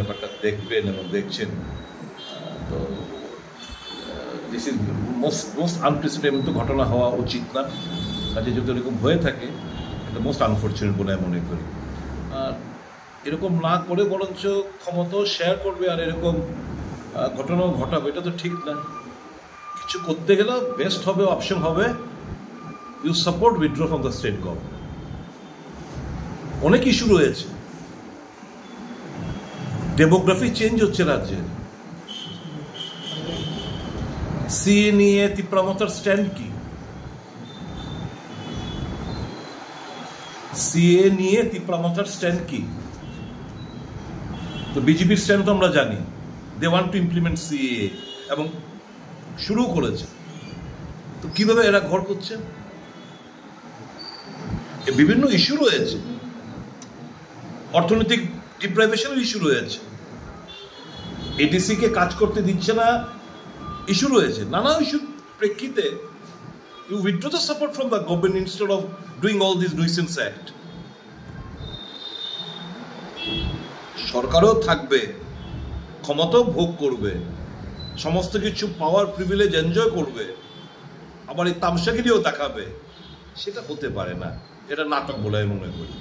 ব্যাপারটা দেখবেন এবং দেখছেন। তো দিস ইজ মোস্ট আনপ্রেসিডেন্ট ঘটনা হওয়া উচিত না, কাজে যদি এরকম হয়ে থাকে এটা মোস্ট আনফর্চুনেট বলে মনে করি। আর এরকম না করে বরঞ্চ ক্ষমতাও শেয়ার করবে আর এরকম ঘটনাও ঘটাবে, এটা তো ঠিক না। কিছু করতে গেলে বেস্ট হবে, অপশন হবে you support withdraw from the state government. অনেক ইস্যু রয়েছে, ডেমোগ্রাফি চেঞ্জ হচ্ছে রাজ্যের। সিএ নিয়ে তিপ্রামতার স্ট্যান্ড কি? সিএ নিয়ে তিপ্রামতার স্ট্যান্ড কি? তো বিজেপির স্ট্যান্ড তো আমরা জানি, they want to implement CA এবং শুরু করেছে। তো কিভাবে এরা ঘর করছে? বিভিন্ন ইস্যু রয়েছে, অর্থনৈতিক ডিপ্রাইভেশনের ইস্যু রয়েছে, এডিসি কে কাজ করতে দিচ্ছে না ইস্যু রয়েছে, নানা ইস্যুর প্রেক্ষিতে you withdraw the support from the government instead of doing all this nuisance act. সরকারও থাকবে, ক্ষমতাও ভোগ করবে, সমস্ত কিছু পাওয়ার প্রিভিলেজ এনজয় করবে, আবার এই তামসাগিরিও দেখাবে, সেটা হতে পারে না। এটা নাটক বলে আমি মনে করি।